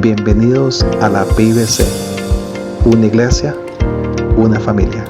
Bienvenidos a la PIBC, una iglesia, una familia.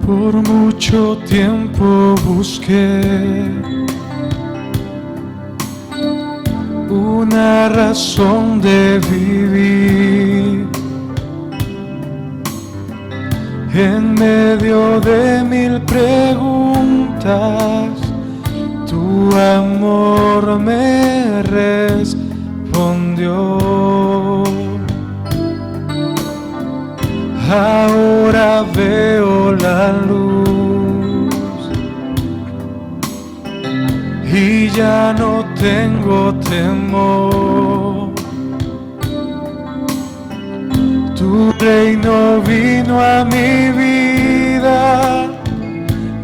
Por mucho tiempo busqué una razón de vivir en medio de mil preguntas. Tu amor me respondió. Ahora veo la luz y ya no tengo temor. Tu reino vino a mi vida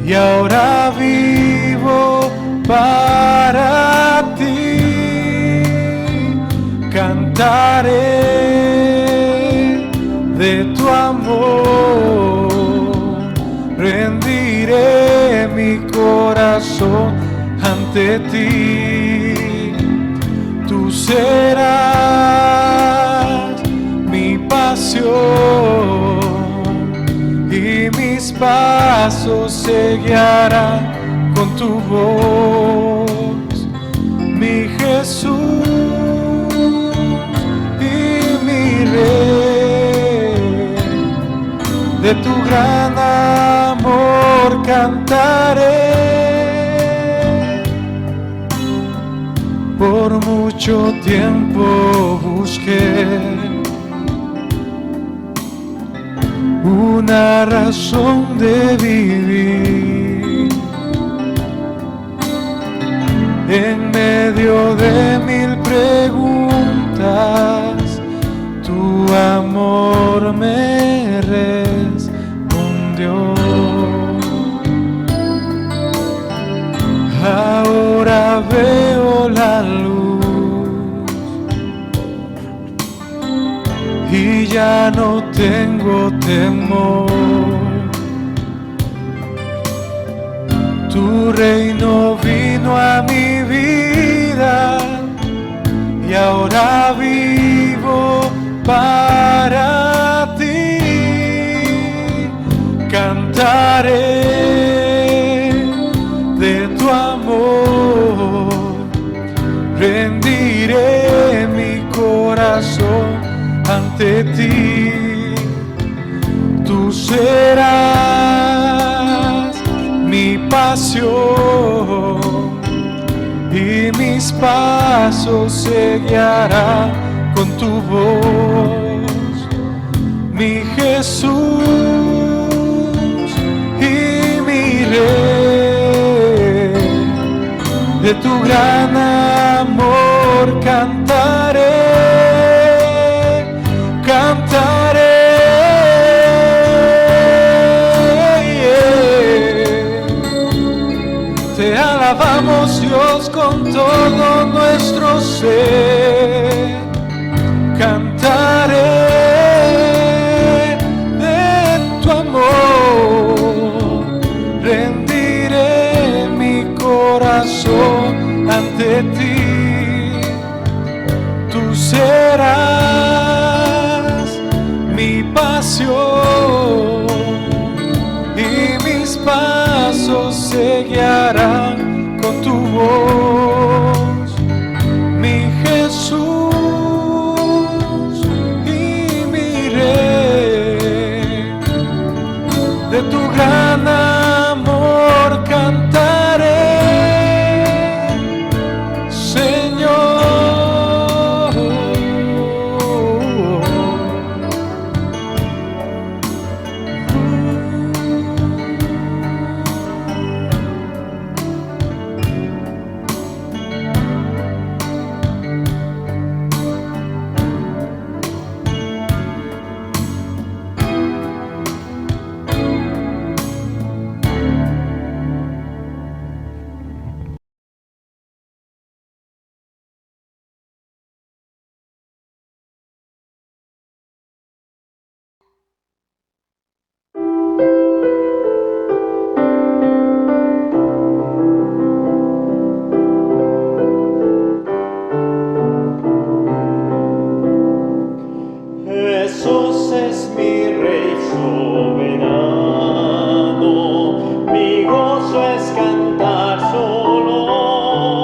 y ahora vivo para ti. Cantaré de tu amor, rendiré mi corazón ante ti. Tú serás mi pasión y mis pasos se guiarán con tu voz, mi Jesús y mi Rey. De tu gran amor cantaré. Por mucho tiempo busqué una razón de vivir en medio de mil preguntas. Tu amor me respondió. Ahora veo la luz y ya no tengo temor. Tu reino vino a mi vida y ahora vivo para ti. Cantaré de tu amor, rendiré mi corazón ante ti. Tú serás mi pasión y mis pasos se guiarán con tu voz, mi Jesús y mi Rey. De tu gran amor cantaré. Dios, con todo nuestro ser. Cantaré de tu amor, rendiré mi corazón ante ti. Tú serás mi pasión y mis pasos se guiarán con tu voz, mi Jesús y mi Rey. De tu gran amor cantaré, Señor. Jesús es mi Rey soberano, mi gozo es cantar su honor.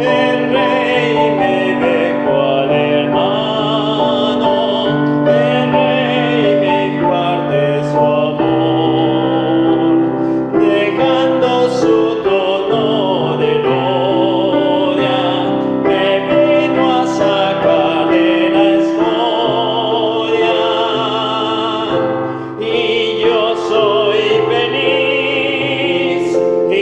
El Rey me ve cual hermano, el Rey me imparte su amor, dejando su trono de gloria, me vino a sacar de la escoria. Y yo soy feliz, y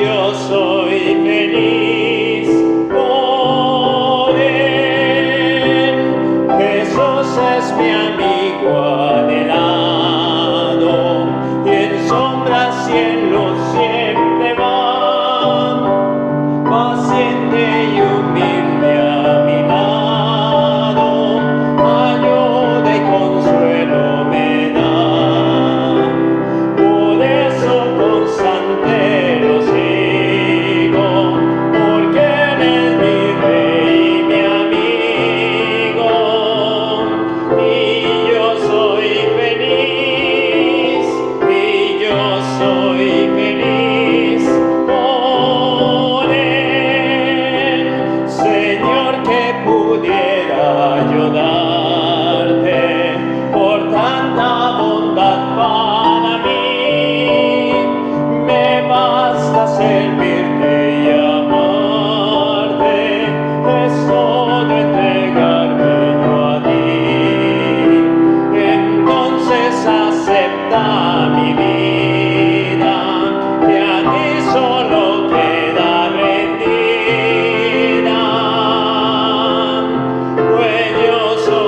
yo soy feliz por él. Jesús es mi amigo anhelado, y en sombras y en luz siempre van, paciente y humilde a mi lado, ayuda y consuelo me da. Por eso constante lo sigo, porque Él es mi Rey y mi amigo. Y yo soy feliz, y yo soy feliz por él. Señor, que pudiera yo darte por tanta bondad para mí. Me basta servirte y amarte, es todo entregarme yo a ti. Entonces acepta mi vida, que a ti solo queda rendida, pues yo soy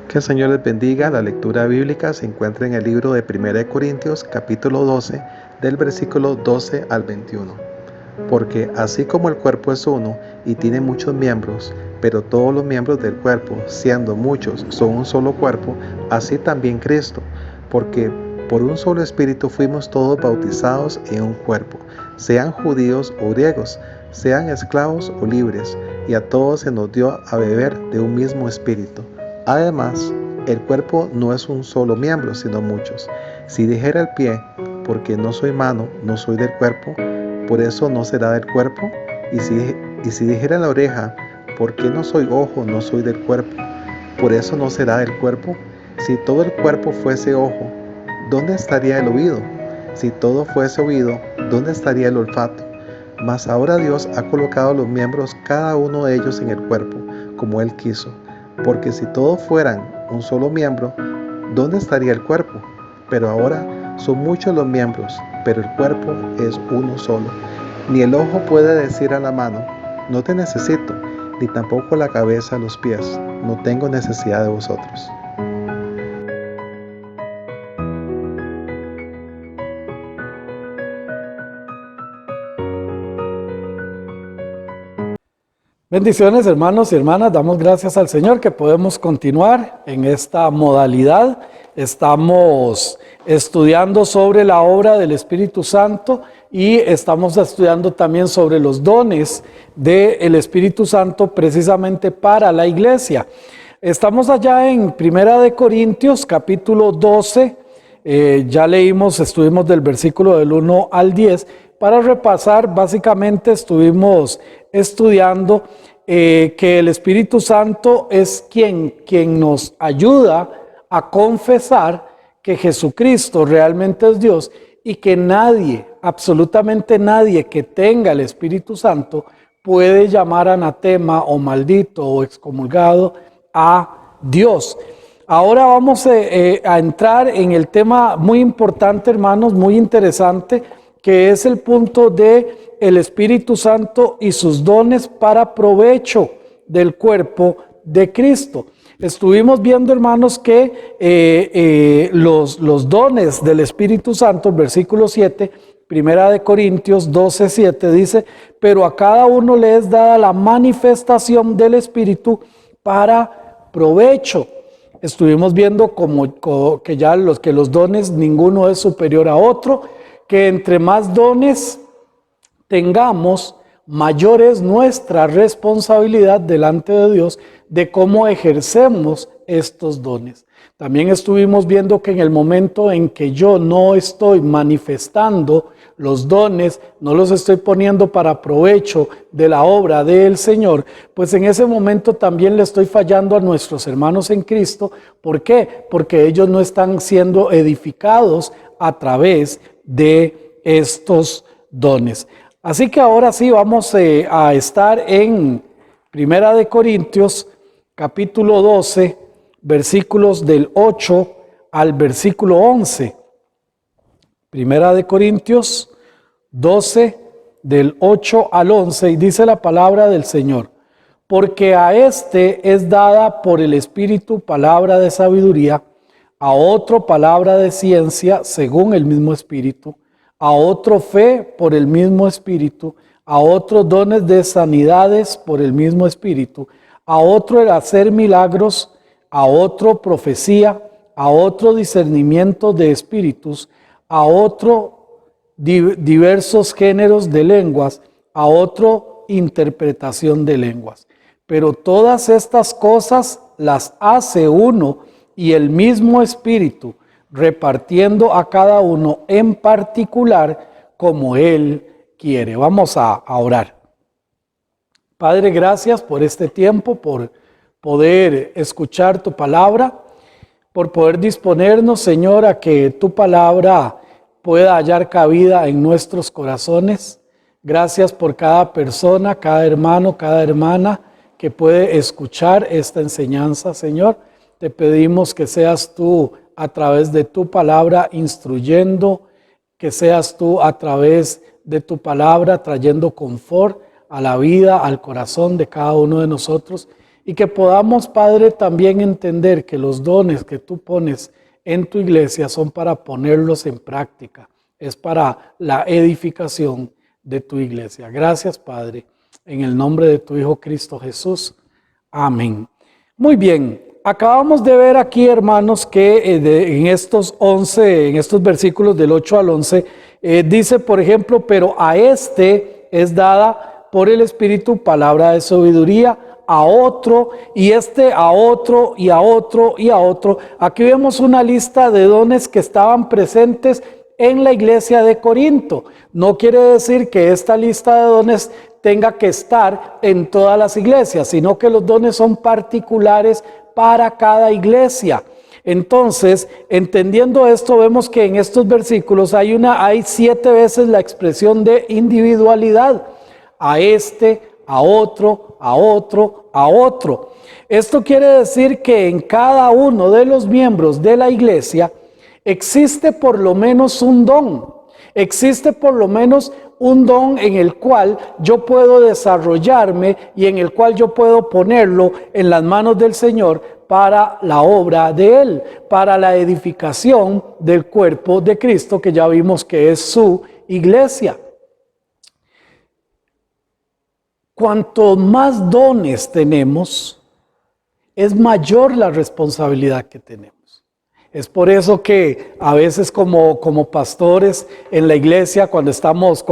Que el Señor les bendiga. La lectura bíblica se encuentra en el libro de 1 Corintios, capítulo 12, del versículo 12 al 21. Porque así como el cuerpo es uno y tiene muchos miembros, pero todos los miembros del cuerpo, siendo muchos, son un solo cuerpo, así también Cristo, porque por un solo espíritu fuimos todos bautizados en un cuerpo, sean judíos o griegos, sean esclavos o libres, y a todos se nos dio a beber de un mismo espíritu. Además, el cuerpo no es un solo miembro, sino muchos. Si dijera el pie, porque no soy mano, no soy del cuerpo, por eso no será del cuerpo. Y si dijera la oreja, porque no soy ojo, no soy del cuerpo, por eso no será del cuerpo. Si todo el cuerpo fuese ojo, ¿dónde estaría el oído? Si todo fuese oído, ¿dónde estaría el olfato? Mas ahora Dios ha colocado los miembros, cada uno de ellos, en el cuerpo, como Él quiso. Porque si todos fueran un solo miembro, ¿dónde estaría el cuerpo? Pero ahora son muchos los miembros, pero el cuerpo es uno solo. Ni el ojo puede decir a la mano, no te necesito, ni tampoco la cabeza a los pies, no tengo necesidad de vosotros. Bendiciones, hermanos y hermanas. Damos gracias al Señor que podemos continuar en esta modalidad. Estamos estudiando sobre la obra del Espíritu Santo y estamos estudiando también sobre los dones del Espíritu Santo precisamente para la iglesia. Estamos allá en 1 Corintios capítulo 12. Ya leímos, estuvimos del versículo del 1 al 10. Para repasar, básicamente estuvimos estudiando que el Espíritu Santo es quien nos ayuda a confesar que Jesucristo realmente es Dios y que nadie, absolutamente nadie que tenga el Espíritu Santo puede llamar anatema o maldito o excomulgado a Dios. Ahora vamos a entrar en el tema muy importante, hermanos, muy interesante, que es el punto de el Espíritu Santo y sus dones para provecho del cuerpo de Cristo. Estuvimos viendo, hermanos, que los dones del Espíritu Santo, versículo 7, 1 Corintios 12, 7, dice, pero a cada uno le es dada la manifestación del Espíritu para provecho. Estuvimos viendo que ya los dones, ninguno es superior a otro, que entre más dones tengamos, mayor es nuestra responsabilidad delante de Dios de cómo ejercemos estos dones. También estuvimos viendo que en el momento en que yo no estoy manifestando los dones, no los estoy poniendo para provecho de la obra del Señor, pues en ese momento también le estoy fallando a nuestros hermanos en Cristo. ¿Por qué? Porque ellos no están siendo edificados a través de estos dones. Así que ahora sí vamos a estar en 1 Corintios capítulo 12, versículos del 8 al versículo 11. 1 Corintios 12, del 8 al 11, y dice la palabra del Señor: porque a este es dada por el Espíritu palabra de sabiduría, a otro palabra de ciencia según el mismo Espíritu, a otro fe por el mismo Espíritu, a otro dones de sanidades por el mismo Espíritu, a otro el hacer milagros, a otro profecía, a otro discernimiento de espíritus, a otro diversos géneros de lenguas, a otro interpretación de lenguas. Pero todas estas cosas las hace uno y el mismo Espíritu, repartiendo a cada uno en particular como Él quiere. Vamos a orar. Padre, gracias por este tiempo, por poder escuchar tu palabra, por poder disponernos, Señor, a que tu palabra pueda hallar cabida en nuestros corazones. Gracias por cada persona, cada hermano, cada hermana que puede escuchar esta enseñanza, Señor. Te pedimos que seas tú a través de tu palabra instruyendo, que seas tú a través de tu palabra trayendo confort a la vida, al corazón de cada uno de nosotros, y que podamos, Padre, también entender que los dones que tú pones en tu iglesia son para ponerlos en práctica, es para la edificación de tu iglesia. Gracias, Padre, en el nombre de tu Hijo Cristo Jesús. Amén. Muy bien, acabamos de ver aquí, hermanos, que en estos versículos del 8 al 11, dice, por ejemplo, pero a este es dada por el Espíritu palabra de sabiduría, a otro, y a otro, y a otro, y a otro. Aquí vemos una lista de dones que estaban presentes en la iglesia de Corinto. No quiere decir que esta lista de dones tenga que estar en todas las iglesias, sino que los dones son particulares para cada iglesia. Entonces, entendiendo esto, vemos que en estos versículos hay 7 veces la expresión de individualidad. A este, a otro, a otro, a otro. Esto quiere decir que en cada uno de los miembros de la iglesia existe por lo menos un don. Existe por lo menos un don en el cual yo puedo desarrollarme y en el cual yo puedo ponerlo en las manos del Señor para la obra de Él, para la edificación del cuerpo de Cristo, que ya vimos que es su iglesia. Cuanto más dones tenemos, es mayor la responsabilidad que tenemos. Es por eso que a veces como pastores en la iglesia, cuando estamos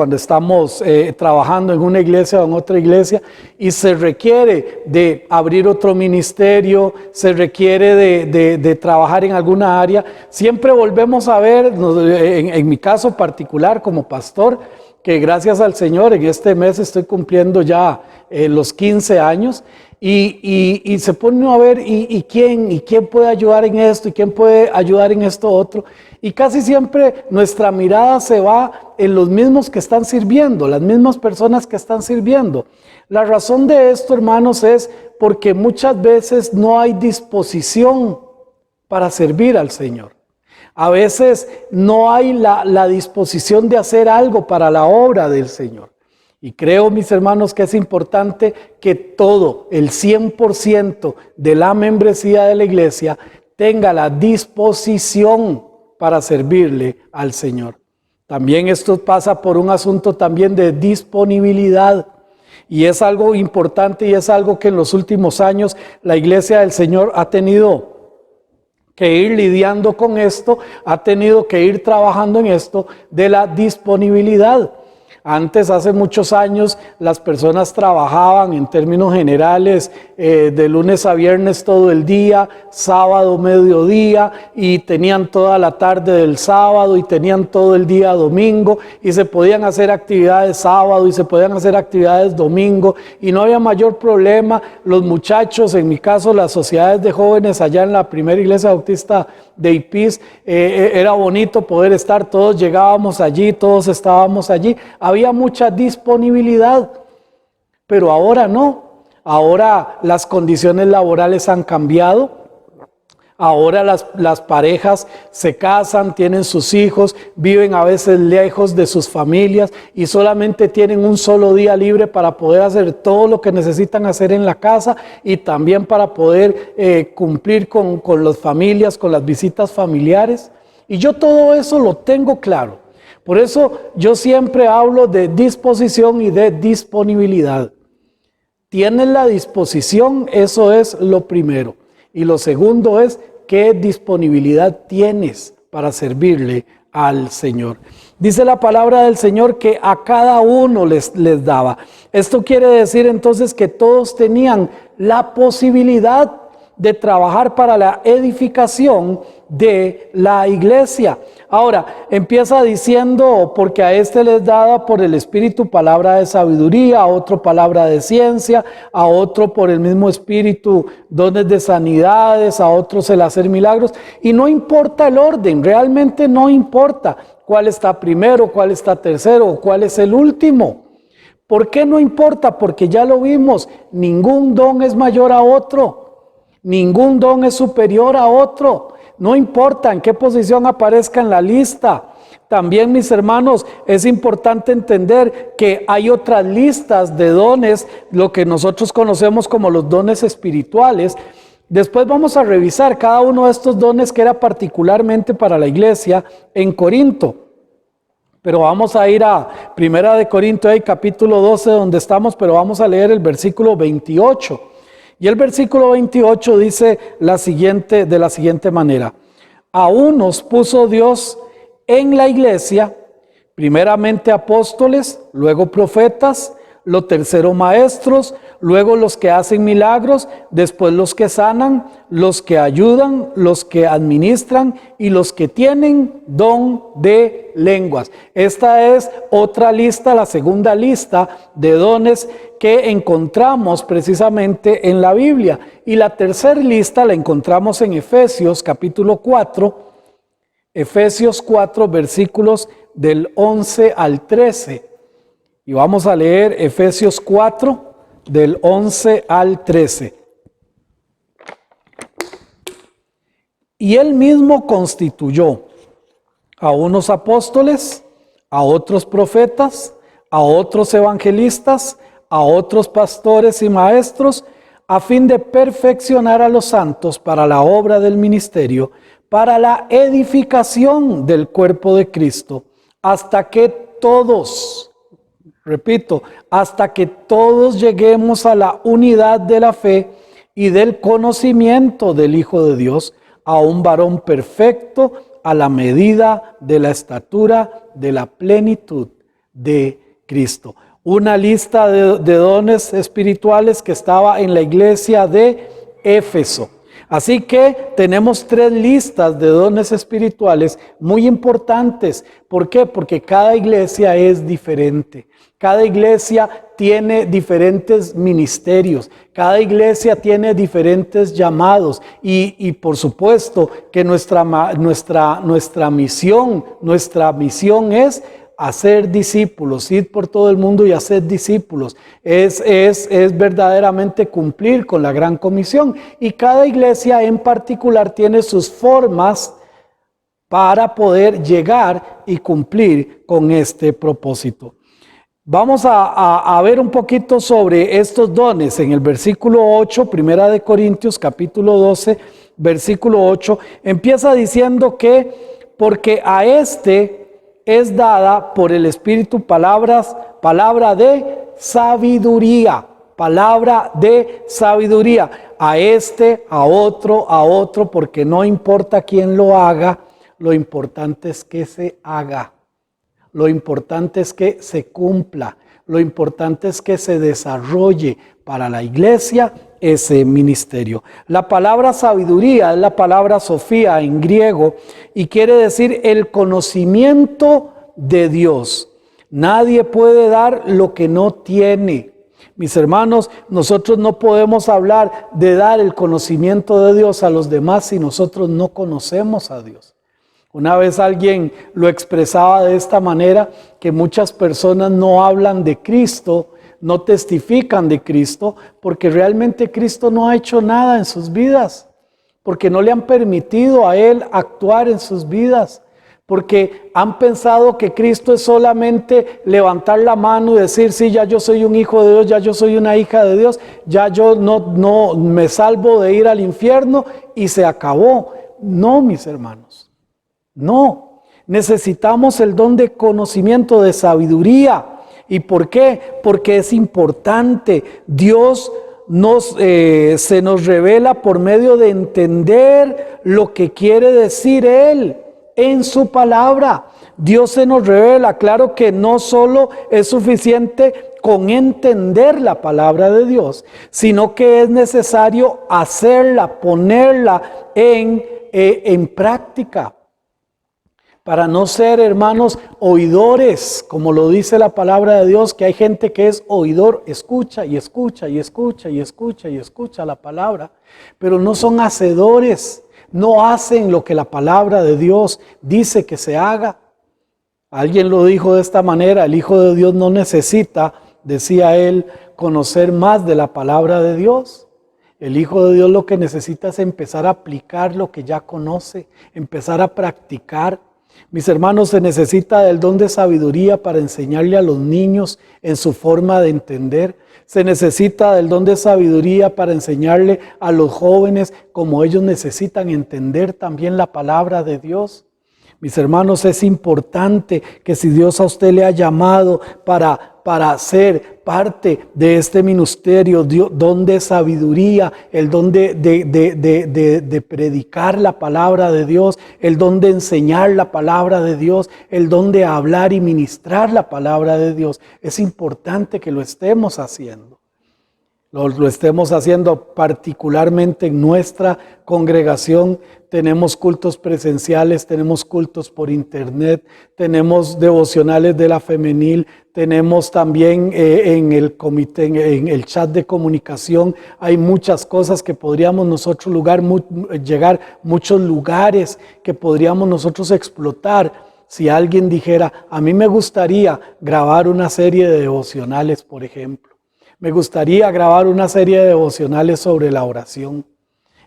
trabajando en una iglesia o en otra iglesia y se requiere de abrir otro ministerio, se requiere de trabajar en alguna área, siempre volvemos a ver, en mi caso particular como pastor, que gracias al Señor en este mes estoy cumpliendo ya los 15 años y se pone a ver y quién puede ayudar en esto y quién puede ayudar en esto otro, y casi siempre nuestra mirada se va en los mismos que están sirviendo, las mismas personas que están sirviendo. La razón de esto, hermanos, es porque muchas veces no hay disposición para servir al Señor. A veces no hay la disposición de hacer algo para la obra del Señor. Y creo, mis hermanos, que es importante que todo, el 100% de la membresía de la iglesia tenga la disposición para servirle al Señor. También esto pasa por un asunto también de disponibilidad. Y es algo importante y es algo que en los últimos años la iglesia del Señor ha tenido que ir lidiando con esto, ha tenido que ir trabajando en esto de la disponibilidad. Antes, hace muchos años, las personas trabajaban en términos generales de lunes a viernes todo el día, sábado mediodía, y tenían toda la tarde del sábado y tenían todo el día domingo, y se podían hacer actividades sábado y se podían hacer actividades domingo, y no había mayor problema. Los muchachos, en mi caso las sociedades de jóvenes allá en la primera iglesia bautista de Ipis, era bonito poder estar, todos llegábamos allí, todos estábamos allí, había mucha disponibilidad, pero ahora no. Ahora las condiciones laborales han cambiado. Ahora las parejas se casan, tienen sus hijos, viven a veces lejos de sus familias y solamente tienen un solo día libre para poder hacer todo lo que necesitan hacer en la casa y también para poder cumplir con las familias, con las visitas familiares. Y yo todo eso lo tengo claro. Por eso yo siempre hablo de disposición y de disponibilidad. Tienes la disposición, eso es lo primero. Y lo segundo es, ¿qué disponibilidad tienes para servirle al Señor? Dice la palabra del Señor que a cada uno les daba. Esto quiere decir entonces que todos tenían la posibilidad de trabajar para la edificación de la iglesia. Ahora, empieza diciendo, porque a este les daba por el Espíritu palabra de sabiduría, a otro palabra de ciencia, a otro por el mismo Espíritu dones de sanidades, a otros el hacer milagros. Y no importa el orden, realmente no importa cuál está primero, cuál está tercero o cuál es el último. ¿Por qué no importa? Porque ya lo vimos, ningún don es mayor a otro. Ningún don es superior a otro. No importa en qué posición aparezca en la lista. También, mis hermanos, es importante entender que hay otras listas de dones, lo que nosotros conocemos como los dones espirituales. Después vamos a revisar cada uno de estos dones que era particularmente para la iglesia en Corinto. Pero vamos a ir a 1 Corintios, capítulo 12, donde estamos, pero vamos a leer el versículo 28. Y el versículo 28 dice de la siguiente manera: a unos puso Dios en la iglesia, primeramente apóstoles, luego profetas, lo tercero maestros, luego los que hacen milagros, después los que sanan, los que ayudan, los que administran y los que tienen don de lenguas. Esta es otra lista, la segunda lista de dones que encontramos precisamente en la Biblia. Y la tercera lista la encontramos en Efesios capítulo 4, Efesios 4 versículos del 11 al 13. Y vamos a leer Efesios 4, del 11 al 13. Y él mismo constituyó a unos apóstoles, a otros profetas, a otros evangelistas, a otros pastores y maestros, a fin de perfeccionar a los santos para la obra del ministerio, para la edificación del cuerpo de Cristo, hasta que todos... Repito, hasta que todos lleguemos a la unidad de la fe y del conocimiento del Hijo de Dios, a un varón perfecto, a la medida de la estatura de la plenitud de Cristo. Una lista de dones espirituales que estaba en la iglesia de Éfeso. Así que tenemos 3 listas de dones espirituales muy importantes. ¿Por qué? Porque cada iglesia es diferente. Cada iglesia tiene diferentes ministerios, cada iglesia tiene diferentes llamados y por supuesto que nuestra misión es hacer discípulos, ir por todo el mundo y hacer discípulos. Es verdaderamente cumplir con la gran comisión. Y cada iglesia en particular tiene sus formas para poder llegar y cumplir con este propósito. Vamos a ver un poquito sobre estos dones en el versículo 8, 1 Corintios capítulo 12, versículo 8. Empieza diciendo que porque a este es dada por el Espíritu palabra de sabiduría. Palabra de sabiduría. A este, a otro, porque no importa quién lo haga, lo importante es que se haga. Lo importante es que se cumpla, lo importante es que se desarrolle para la iglesia ese ministerio. La palabra sabiduría es la palabra Sofía en griego y quiere decir el conocimiento de Dios. Nadie puede dar lo que no tiene. Mis hermanos, nosotros no podemos hablar de dar el conocimiento de Dios a los demás si nosotros no conocemos a Dios. Una vez alguien lo expresaba de esta manera, que muchas personas no hablan de Cristo, no testifican de Cristo, porque realmente Cristo no ha hecho nada en sus vidas, porque no le han permitido a Él actuar en sus vidas, porque han pensado que Cristo es solamente levantar la mano y decir, sí, ya yo soy un hijo de Dios, ya yo soy una hija de Dios, ya yo no me salvo de ir al infierno y se acabó. No, mis hermanos. No, necesitamos el don de conocimiento, de sabiduría. ¿Y por qué? Porque es importante. Dios se nos revela por medio de entender lo que quiere decir Él en su palabra. Dios se nos revela. Claro que no solo es suficiente con entender la palabra de Dios, sino que es necesario hacerla, ponerla en práctica. Para no ser, hermanos, oidores, como lo dice la palabra de Dios, que hay gente que es oidor, escucha y escucha y escucha y escucha y escucha la palabra, pero no son hacedores, no hacen lo que la palabra de Dios dice que se haga. Alguien lo dijo de esta manera: el Hijo de Dios no necesita, decía él, conocer más de la palabra de Dios. El Hijo de Dios lo que necesita es empezar a aplicar lo que ya conoce, empezar a practicar. Mis hermanos, se necesita del don de sabiduría para enseñarle a los niños en su forma de entender. Se necesita del don de sabiduría para enseñarle a los jóvenes como ellos necesitan entender también la palabra de Dios. Mis hermanos, es importante que si Dios a usted le ha llamado para ser parte de este ministerio, don de sabiduría, el don de predicar la palabra de Dios, el don de enseñar la palabra de Dios, el don de hablar y ministrar la palabra de Dios, es importante que lo estemos haciendo. Lo estemos haciendo particularmente en nuestra congregación. Tenemos cultos presenciales, tenemos cultos por internet, tenemos devocionales de la femenil, tenemos también en el comité, en el chat de comunicación, hay muchas cosas que podríamos nosotros llegar, muchos lugares que podríamos nosotros explotar. Si alguien dijera, a mí me gustaría grabar una serie de devocionales, por ejemplo. Me gustaría grabar una serie de devocionales sobre la oración.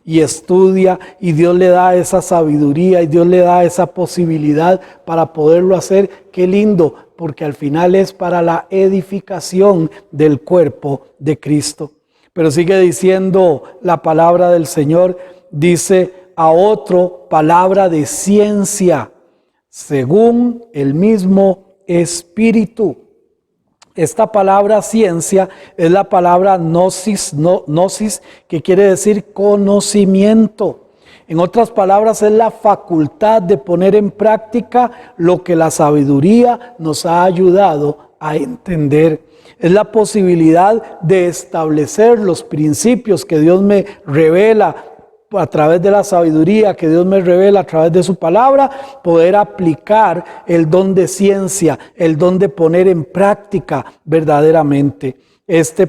Y estudia, y Dios le da esa sabiduría, y Dios le da esa posibilidad para poderlo hacer. Qué lindo, porque al final es para la edificación del cuerpo de Cristo. Pero sigue diciendo la palabra del Señor, dice a otro, palabra de ciencia, según el mismo Espíritu. Esta palabra ciencia es la palabra gnosis, que quiere decir conocimiento. En otras palabras, es la facultad de poner en práctica lo que la sabiduría nos ha ayudado a entender. Es la posibilidad de establecer los principios que Dios me revela a través de la sabiduría que Dios me revela a través de su palabra, poder aplicar el don de ciencia, el don de poner en práctica verdaderamente.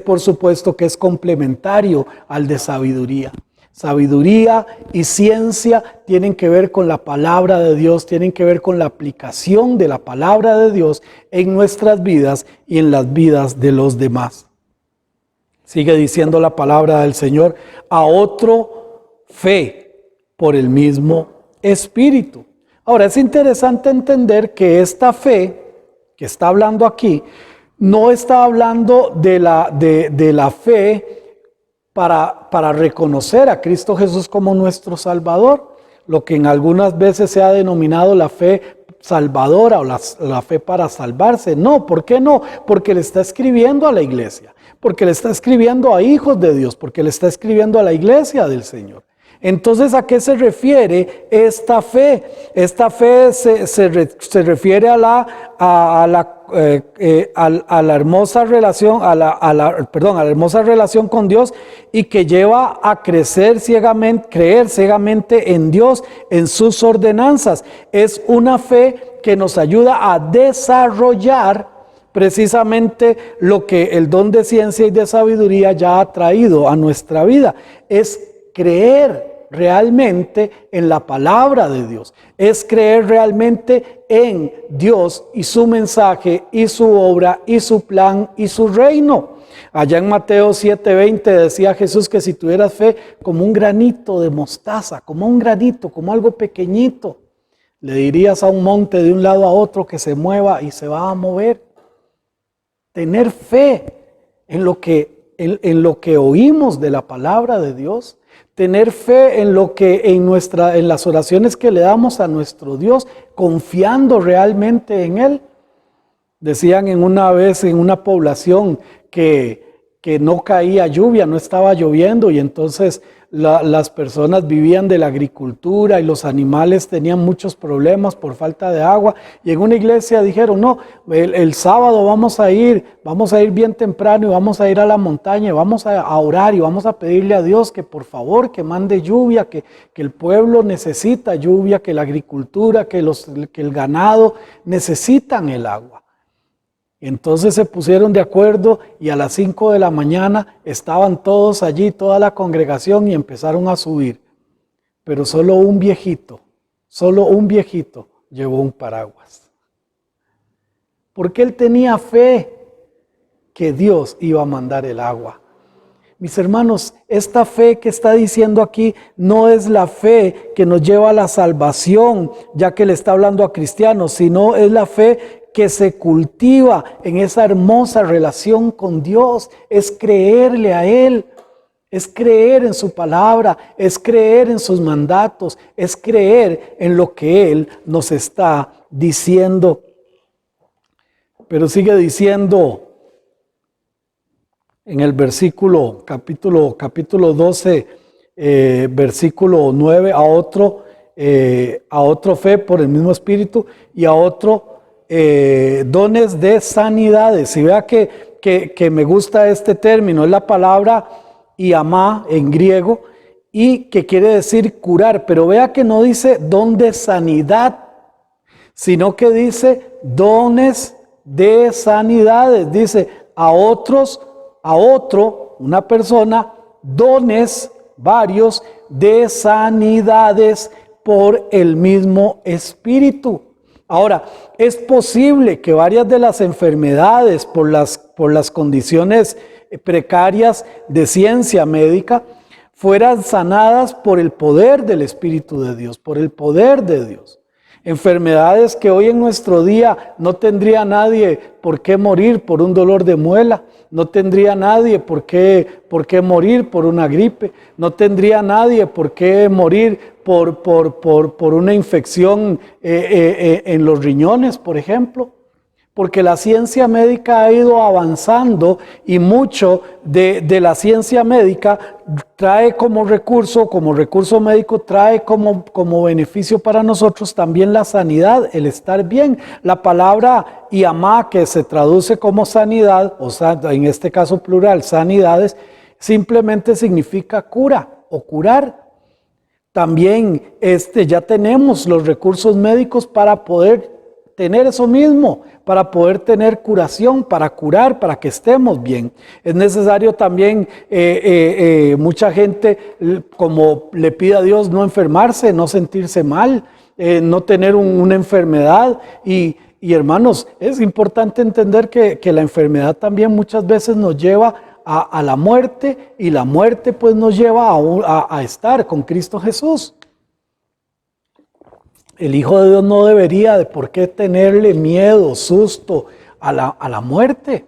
Por supuesto, que es complementario al de sabiduría. Sabiduría y ciencia tienen que ver con la palabra de Dios, tienen que ver con la aplicación de la palabra de Dios en nuestras vidas y en las vidas de los demás. Sigue diciendo la palabra del Señor, a otro fe por el mismo Espíritu. Ahora, es interesante entender que esta fe que está hablando aquí no está hablando de la fe para reconocer a Cristo Jesús como nuestro Salvador, lo que en algunas veces se ha denominado la fe salvadora o la fe para salvarse. No, ¿por qué no? Porque le está escribiendo a la iglesia, porque le está escribiendo a hijos de Dios, porque le está escribiendo a la iglesia del Señor. Entonces, ¿a qué se refiere esta fe? Esta fe se refiere a la hermosa relación, a la hermosa relación con Dios, y que lleva a creer ciegamente en Dios, en sus ordenanzas. Es una fe que nos ayuda a desarrollar precisamente lo que el don de ciencia y de sabiduría ya ha traído a nuestra vida. Es creer realmente en la palabra de Dios, es creer realmente en Dios y su mensaje y su obra y su plan y su reino. Allá en Mateo 7:20 decía Jesús que si tuvieras fe como un granito de mostaza, como un granito, como algo pequeñito, le dirías a un monte de un lado a otro que se mueva y se va a mover. Tener fe en lo que oímos de la palabra de Dios, tener fe en en las oraciones que le damos a nuestro Dios, confiando realmente en Él. Decían una vez en una población que no caía lluvia, no estaba lloviendo, y entonces las personas vivían de la agricultura y los animales tenían muchos problemas por falta de agua. Y en una iglesia dijeron, no, el sábado vamos a ir bien temprano y vamos a ir a la montaña y vamos a orar y vamos a pedirle a Dios que por favor que mande lluvia, que el pueblo necesita lluvia, que la agricultura, que el ganado necesitan el agua. Entonces se pusieron de acuerdo y a las 5 de la mañana estaban todos allí, toda la congregación, y empezaron a subir. Pero solo un viejito llevó un paraguas. Porque él tenía fe que Dios iba a mandar el agua. Mis hermanos, esta fe que está diciendo aquí no es la fe que nos lleva a la salvación, ya que le está hablando a cristianos, sino es la fe que se cultiva en esa hermosa relación con Dios, es creerle a Él, es creer en su palabra, es creer en sus mandatos, es creer en lo que Él nos está diciendo. Pero sigue diciendo en el capítulo 12, versículo 9, a otro fe por el mismo Espíritu y a otro dones de sanidades. Y vea que me gusta este término, es la palabra iamá en griego y que quiere decir curar, pero vea que no dice don de sanidad, sino que dice dones de sanidades. Dice a otro, una persona, dones varios de sanidades por el mismo Espíritu. Ahora, es posible que varias de las enfermedades por las condiciones precarias de ciencia médica fueran sanadas por el poder del Espíritu de Dios, por el poder de Dios. Enfermedades que hoy en nuestro día no tendría nadie por qué morir por un dolor de muela, no tendría nadie por qué morir por una gripe, no tendría nadie por qué morir por una infección en los riñones, por ejemplo. Porque la ciencia médica ha ido avanzando y mucho de la ciencia médica trae como recurso médico, trae como beneficio para nosotros también la sanidad, el estar bien. La palabra iamá, que se traduce como sanidad, o sea, en este caso plural, sanidades, simplemente significa cura o curar. También ya tenemos los recursos médicos para poder tener eso mismo, para poder tener curación, para curar, para que estemos bien. Es necesario también, mucha gente como le pide a Dios no enfermarse, no sentirse mal, no tener una enfermedad. Y hermanos, es importante entender que la enfermedad también muchas veces nos lleva a la muerte, y la muerte pues nos lleva a estar con Cristo Jesús. El Hijo de Dios no debería de por qué tenerle miedo, susto a la muerte,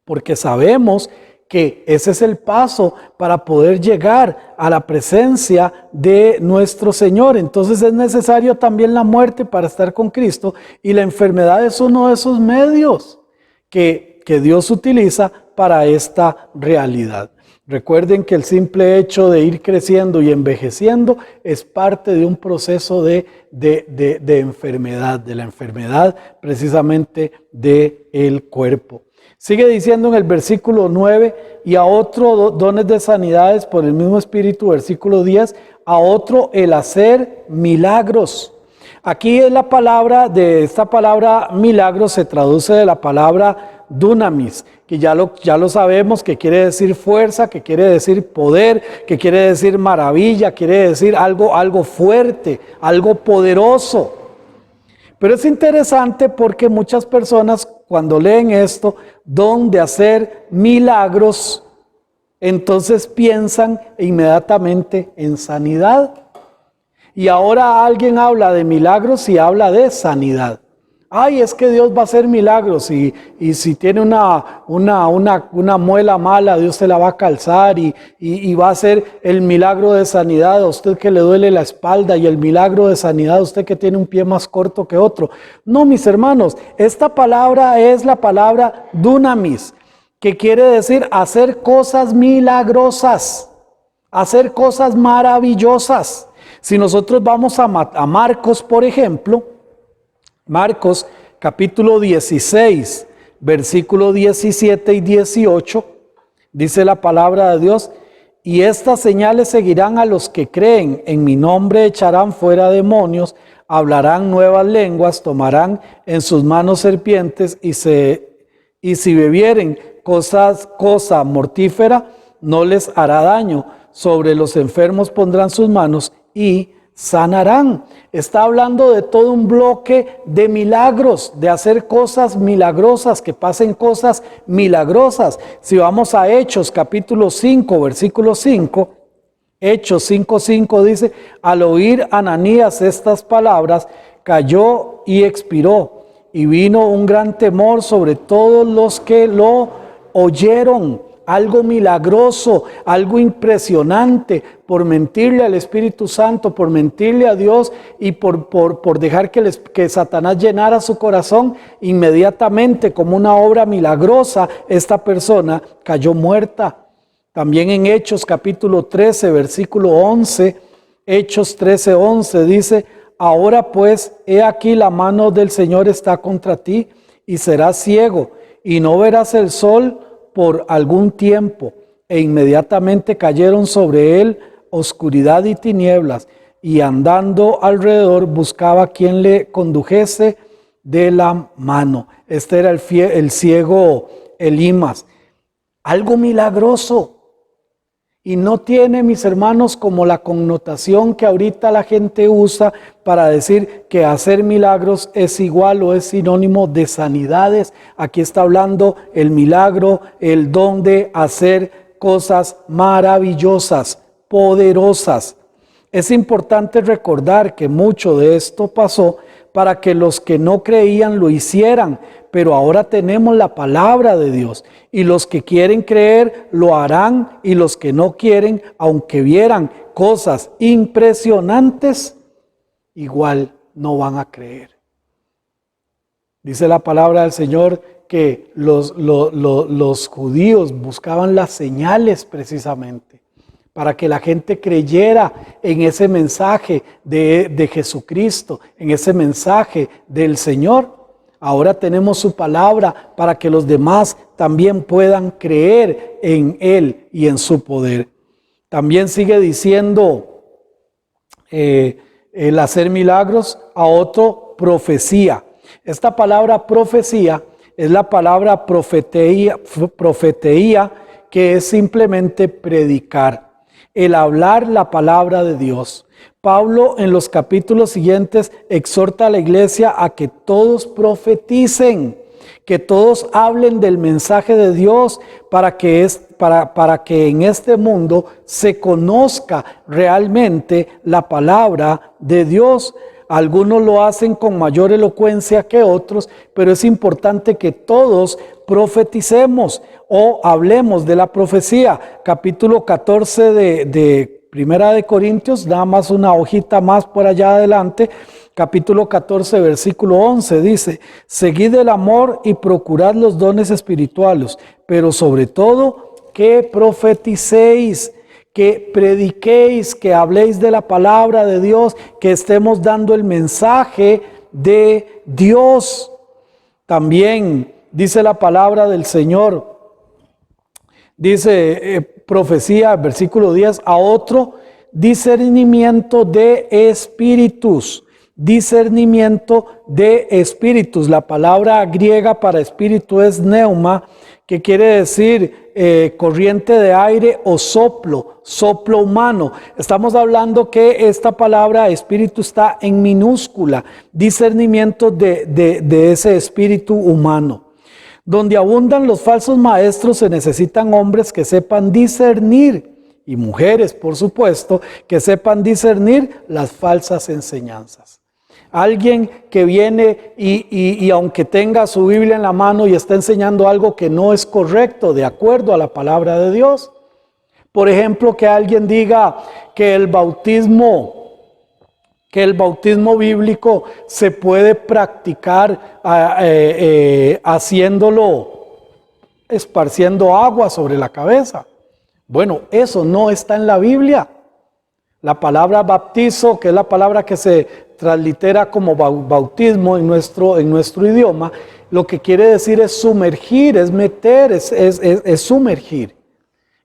porque sabemos que ese es el paso para poder llegar a la presencia de nuestro Señor. Entonces es necesario también la muerte para estar con Cristo, y la enfermedad es uno de esos medios que Dios utiliza para esta realidad. Recuerden que el simple hecho de ir creciendo y envejeciendo es parte de un proceso de enfermedad, de la enfermedad precisamente del cuerpo. Sigue diciendo en el versículo 9, y a otro dones de sanidades por el mismo Espíritu, versículo 10, a otro el hacer milagros. Aquí es la palabra, de esta palabra milagros se traduce de la palabra dunamis, que ya lo sabemos, que quiere decir fuerza, que quiere decir poder, que quiere decir maravilla, quiere decir algo fuerte, algo poderoso. Pero es interesante porque muchas personas cuando leen esto, don de hacer milagros, entonces piensan inmediatamente en sanidad. Y ahora alguien habla de milagros y habla de sanidad. Ay, es que Dios va a hacer milagros, y si tiene una muela mala, Dios se la va a calzar y va a hacer el milagro de sanidad a usted que le duele la espalda, y el milagro de sanidad a usted que tiene un pie más corto que otro. No, mis hermanos, esta palabra es la palabra dunamis, que quiere decir hacer cosas milagrosas, hacer cosas maravillosas. Si nosotros vamos a Marcos, por ejemplo, Marcos capítulo 16, versículo 17 y 18, dice la palabra de Dios: y estas señales seguirán a los que creen, en mi nombre echarán fuera demonios, hablarán nuevas lenguas, tomarán en sus manos serpientes, y si bebieren cosa mortífera, no les hará daño, sobre los enfermos pondrán sus manos y sanarán. Está hablando de todo un bloque de milagros, de hacer cosas milagrosas, que pasen cosas milagrosas. Si vamos a Hechos capítulo 5, versículo 5, Hechos 5:5 dice: al oír Ananías estas palabras, cayó y expiró, y vino un gran temor sobre todos los que lo oyeron. Algo milagroso, algo impresionante, por mentirle al Espíritu Santo, por mentirle a Dios y por dejar que Satanás llenara su corazón. Inmediatamente, como una obra milagrosa, esta persona cayó muerta. También en Hechos capítulo 13, versículo 11, Hechos 13:11 dice: ahora pues, he aquí la mano del Señor está contra ti, y serás ciego, y no verás el sol por algún tiempo. E inmediatamente cayeron sobre él oscuridad y tinieblas, y andando alrededor buscaba quien le condujese de la mano. Este era el ciego Elimas. Algo milagroso. Y no tiene, mis hermanos, como la connotación que ahorita la gente usa para decir que hacer milagros es igual o es sinónimo de sanidades. Aquí está hablando el milagro, el don de hacer cosas maravillosas, poderosas. Es importante recordar que mucho de esto pasó para que los que no creían lo hicieran, pero ahora tenemos la palabra de Dios, y los que quieren creer lo harán, y los que no quieren, aunque vieran cosas impresionantes, igual no van a creer. Dice la palabra del Señor que los judíos buscaban las señales precisamente para que la gente creyera en ese mensaje de Jesucristo, en ese mensaje del Señor. Ahora tenemos su palabra para que los demás también puedan creer en Él y en su poder. También sigue diciendo el hacer milagros, a otro profecía. Esta palabra profecía es la palabra profeteía, que es simplemente predicar, el hablar la palabra de Dios. Pablo en los capítulos siguientes exhorta a la iglesia a que todos profeticen, que todos hablen del mensaje de Dios para que en este mundo se conozca realmente la palabra de Dios. Algunos lo hacen con mayor elocuencia que otros, pero es importante que todos profeticemos o hablemos de la profecía. Capítulo 14 de Primera de Corintios, nada más una hojita más por allá adelante, capítulo 14, versículo 11, dice: seguid el amor y procurad los dones espirituales, pero sobre todo que profeticéis, que prediquéis, que habléis de la palabra de Dios, que estemos dando el mensaje de Dios. También dice la palabra del Señor, dice profecía, versículo 10, a otro discernimiento de espíritus. Discernimiento de espíritus. La palabra griega para espíritu es pneuma, que quiere decir corriente de aire o soplo, soplo humano. Estamos hablando que esta palabra espíritu está en minúscula. Discernimiento de ese espíritu humano. Donde abundan los falsos maestros, se necesitan hombres que sepan discernir, y mujeres, por supuesto, que sepan discernir las falsas enseñanzas. Alguien que viene y aunque tenga su Biblia en la mano y está enseñando algo que no es correcto de acuerdo a la palabra de Dios. Por ejemplo, que alguien diga que el bautismo bíblico se puede practicar esparciendo agua sobre la cabeza. Bueno, eso no está en la Biblia. La palabra bautizo, que es la palabra que se translitera como bautismo en nuestro idioma, lo que quiere decir es sumergir, es meter, es sumergir.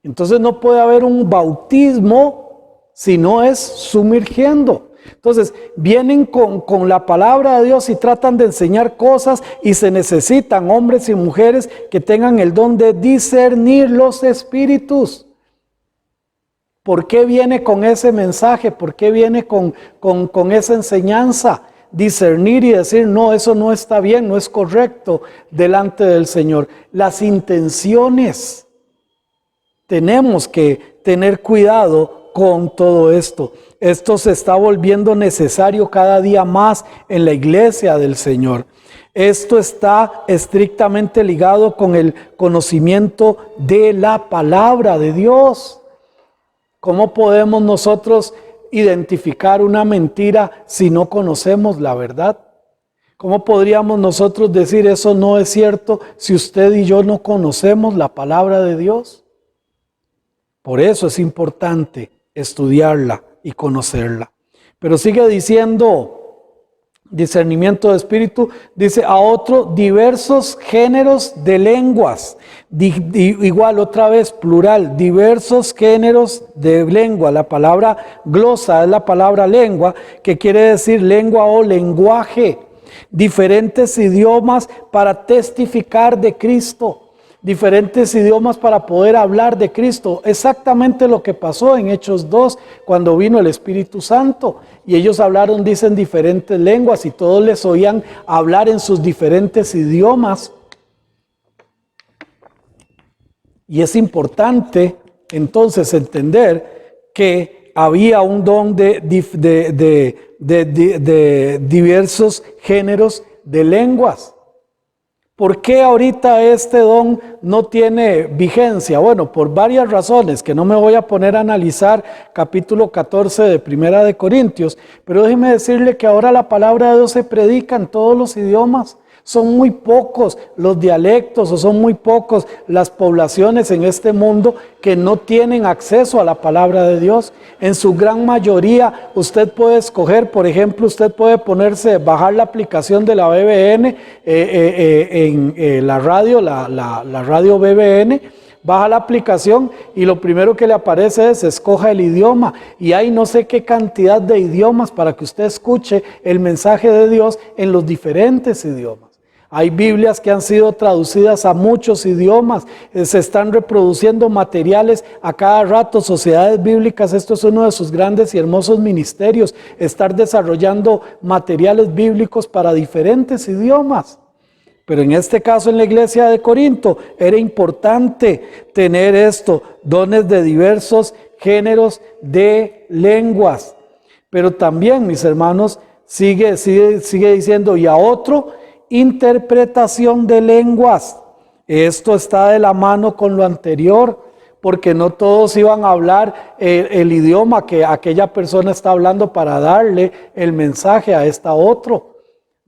Entonces no puede haber un bautismo si no es sumergiendo. Entonces vienen con la palabra de Dios y tratan de enseñar cosas, y se necesitan hombres y mujeres que tengan el don de discernir los espíritus. ¿Por qué viene con ese mensaje? ¿Por qué viene con esa enseñanza? Discernir y decir, no, eso no está bien, no es correcto delante del Señor. Las intenciones. Tenemos que tener cuidado con todo esto. Esto se está volviendo necesario cada día más en la iglesia del Señor. Esto está estrictamente ligado con el conocimiento de la palabra de Dios. ¿Cómo podemos nosotros identificar una mentira si no conocemos la verdad? ¿Cómo podríamos nosotros decir eso no es cierto si usted y yo no conocemos la palabra de Dios? Por eso es importante estudiarla y conocerla. Pero sigue diciendo, discernimiento de espíritu, dice a otro, diversos géneros de lenguas. Igual otra vez, plural, diversos géneros de lengua. La palabra glosa es la palabra lengua, que quiere decir lengua o lenguaje. Diferentes idiomas para testificar de Cristo. Diferentes idiomas para poder hablar de Cristo. Exactamente lo que pasó en Hechos 2 cuando vino el Espíritu Santo. Y ellos hablaron, dicen, diferentes lenguas y todos les oían hablar en sus diferentes idiomas. Y es importante entonces entender que había un don de diversos géneros de lenguas. ¿Por qué ahorita este don no tiene vigencia? Bueno, por varias razones que no me voy a poner a analizar, capítulo 14 de Primera de Corintios, pero déjeme decirle que ahora la palabra de Dios se predica en todos los idiomas. Son muy pocos los dialectos o son muy pocos las poblaciones en este mundo que no tienen acceso a la palabra de Dios. En su gran mayoría usted puede escoger, por ejemplo, usted puede bajar la aplicación de la BBN en la radio, la radio BBN. Baja la aplicación y lo primero que le aparece es escoja el idioma y hay no sé qué cantidad de idiomas para que usted escuche el mensaje de Dios en los diferentes idiomas. Hay Biblias que han sido traducidas a muchos idiomas, se están reproduciendo materiales a cada rato, sociedades bíblicas, esto es uno de sus grandes y hermosos ministerios, estar desarrollando materiales bíblicos para diferentes idiomas. Pero en este caso en la iglesia de Corinto era importante tener esto, dones de diversos géneros de lenguas. Pero también, mis hermanos, sigue diciendo, y a otro, interpretación de lenguas. Esto está de la mano con lo anterior, porque no todos iban a hablar el idioma que aquella persona está hablando para darle el mensaje a esta otro.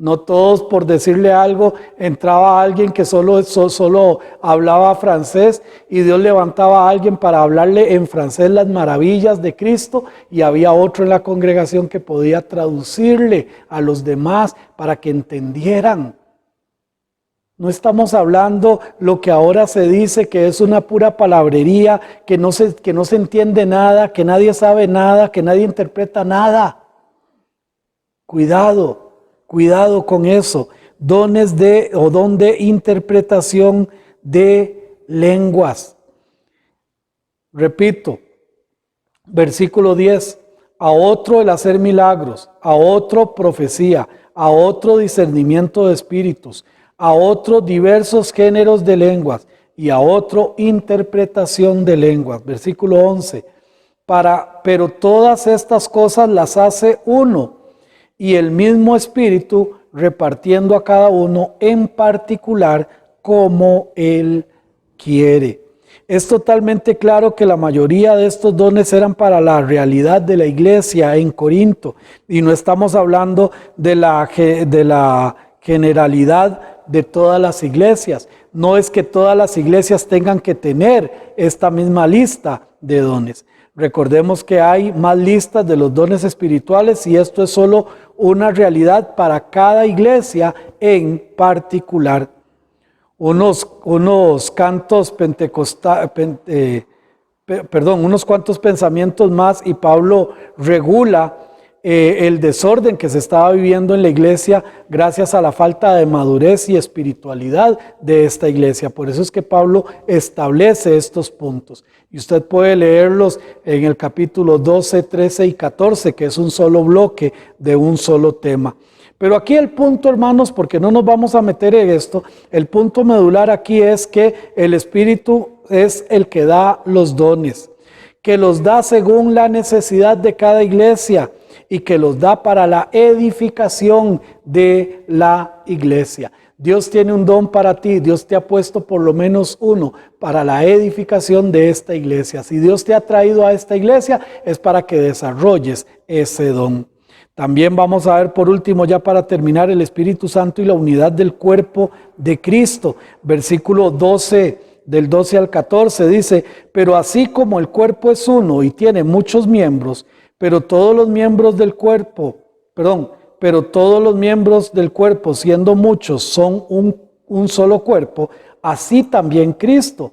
No todos, por decirle algo, entraba alguien que solo hablaba francés y Dios levantaba a alguien para hablarle en francés las maravillas de Cristo y había otro en la congregación que podía traducirle a los demás para que entendieran. No estamos hablando lo que ahora se dice que es una pura palabrería, que no se entiende nada, que nadie sabe nada, que nadie interpreta nada. Cuidado con eso. Don de interpretación de lenguas. Repito, versículo 10. A otro el hacer milagros, a otro profecía, a otro discernimiento de espíritus, a otro diversos géneros de lenguas y a otro interpretación de lenguas. Versículo 11. Pero todas estas cosas las hace uno, y el mismo Espíritu repartiendo a cada uno en particular como Él quiere. Es totalmente claro que la mayoría de estos dones eran para la realidad de la iglesia en Corinto. Y no estamos hablando de la generalidad de todas las iglesias. No es que todas las iglesias tengan que tener esta misma lista de dones. Recordemos que hay más listas de los dones espirituales y esto es solo una realidad para cada iglesia en particular. Unos cuantos pensamientos más y Pablo regula el desorden que se estaba viviendo en la iglesia gracias a la falta de madurez y espiritualidad de esta iglesia. Por eso es que Pablo establece estos puntos. Y usted puede leerlos en el capítulo 12, 13 y 14, que es un solo bloque de un solo tema. Pero aquí el punto, hermanos, porque no nos vamos a meter en esto, el punto medular aquí es que el Espíritu es el que da los dones, que los da según la necesidad de cada iglesia y que los da para la edificación de la iglesia. Dios tiene un don para ti, Dios te ha puesto por lo menos uno para la edificación de esta iglesia. Si Dios te ha traído a esta iglesia es para que desarrolles ese don. También vamos a ver por último, ya para terminar, el Espíritu Santo y la unidad del cuerpo de Cristo. Versículo 12, del 12 al 14 dice, pero así como el cuerpo es uno y tiene muchos miembros, pero todos los miembros del cuerpo, siendo muchos, son un solo cuerpo, así también Cristo,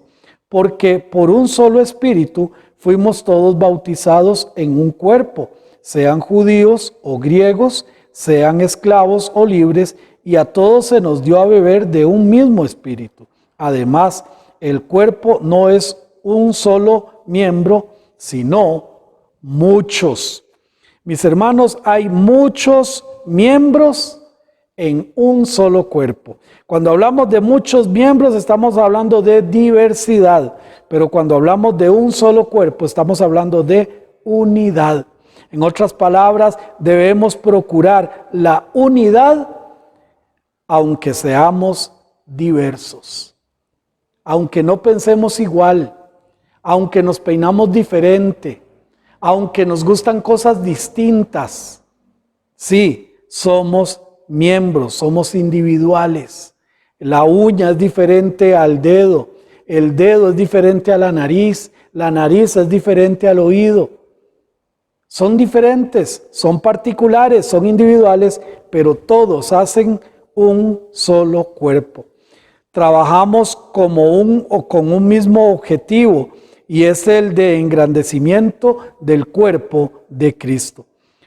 porque por un solo Espíritu fuimos todos bautizados en un cuerpo, sean judíos o griegos, sean esclavos o libres, y a todos se nos dio a beber de un mismo Espíritu. Además, el cuerpo no es un solo miembro, sino muchos. Mis hermanos, hay muchos miembros en un solo cuerpo. Cuando hablamos de muchos miembros, estamos hablando de diversidad, pero cuando hablamos de un solo cuerpo, estamos hablando de unidad. En otras palabras, debemos procurar la unidad, aunque seamos diversos, aunque no pensemos igual, aunque nos peinamos diferente, aunque nos gustan cosas distintas. Sí, somos miembros, somos individuales. La uña es diferente al dedo, el dedo es diferente a la nariz es diferente al oído. Son diferentes, son particulares, son individuales, pero todos hacen un solo cuerpo. Trabajamos con un mismo objetivo, y es el de engrandecimiento del cuerpo de Cristo.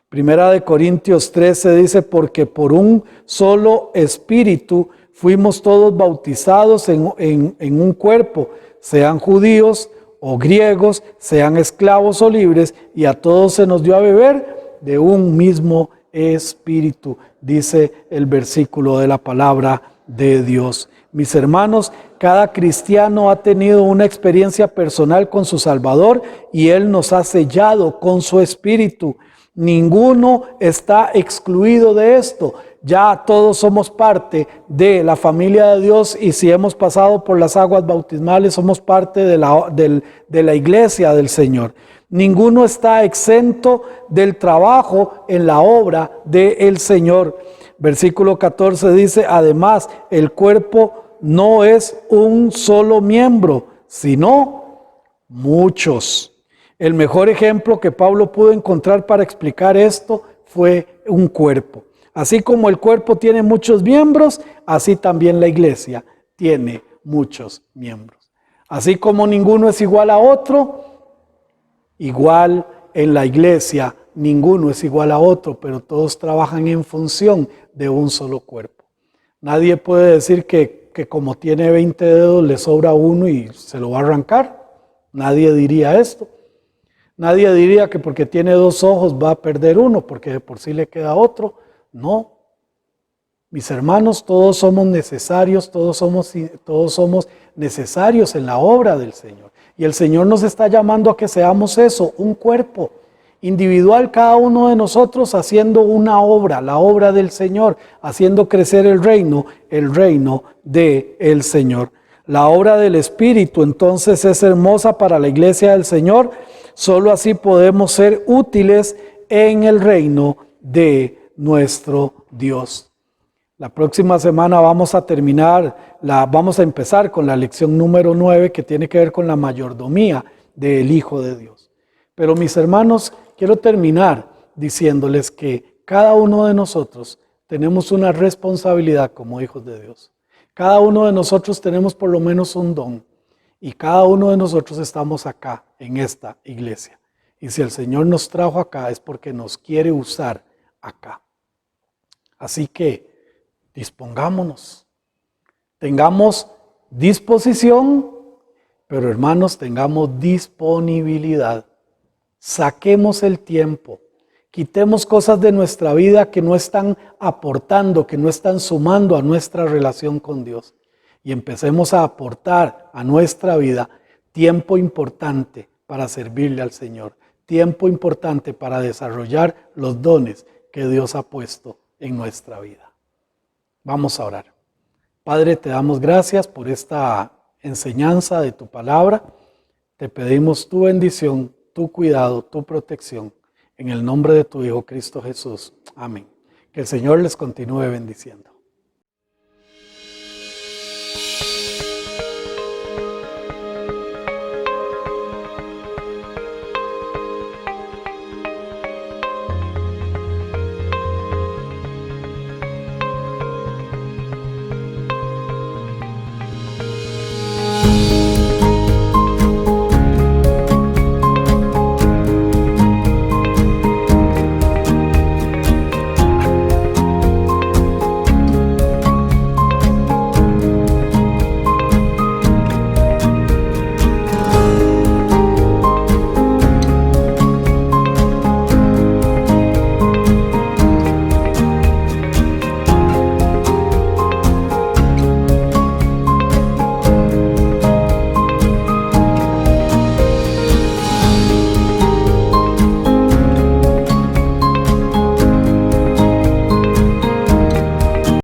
Primera de Corintios 13 dice, porque por un solo Espíritu fuimos todos bautizados en un cuerpo, sean judíos o griegos, sean esclavos o libres, y a todos se nos dio a beber de un mismo Espíritu, dice el versículo de la palabra de Dios. Mis hermanos, cada cristiano ha tenido una experiencia personal con su Salvador y Él nos ha sellado con su Espíritu. Ninguno está excluido de esto. Ya todos somos parte de la familia de Dios, y si hemos pasado por las aguas bautismales, somos parte de la iglesia del Señor. Ninguno está exento del trabajo en la obra del Señor. Versículo 14 dice, además, el cuerpo no es un solo miembro, sino muchos. El mejor ejemplo que Pablo pudo encontrar para explicar esto fue un cuerpo. Así como el cuerpo tiene muchos miembros, así también la iglesia tiene muchos miembros. Así como ninguno es igual a otro, igual en la iglesia ninguno es igual a otro, pero todos trabajan en función de un solo cuerpo. Nadie puede decir que como tiene 20 dedos le sobra uno y se lo va a arrancar. Nadie diría esto. Nadie diría que porque tiene 2 ojos va a perder uno, porque de por sí le queda otro. No. Mis hermanos, todos somos necesarios, todos somos necesarios en la obra del Señor. Y el Señor nos está llamando a que seamos eso, un cuerpo individual, cada uno de nosotros haciendo una obra, la obra del Señor, haciendo crecer el reino del Señor. La obra del Espíritu entonces es hermosa para la iglesia del Señor. Solo así podemos ser útiles en el reino de nuestro Dios. La próxima semana vamos a empezar con la lección número 9, que tiene que ver con la mayordomía del Hijo de Dios. Pero mis hermanos, quiero terminar diciéndoles que cada uno de nosotros tenemos una responsabilidad como hijos de Dios. Cada uno de nosotros tenemos por lo menos un don, y cada uno de nosotros estamos acá en esta iglesia. Y si el Señor nos trajo acá es porque nos quiere usar acá. Así que dispongámonos, tengamos disposición, pero hermanos, tengamos disponibilidad. Saquemos el tiempo, quitemos cosas de nuestra vida que no están aportando, que no están sumando a nuestra relación con Dios. Y empecemos a aportar a nuestra vida tiempo importante para servirle al Señor, tiempo importante para desarrollar los dones que Dios ha puesto en nuestra vida. Vamos a orar. Padre, te damos gracias por esta enseñanza de tu palabra. Te pedimos tu bendición, tu cuidado, tu protección. En el nombre de tu Hijo Cristo Jesús. Amén. Que el Señor les continúe bendiciendo.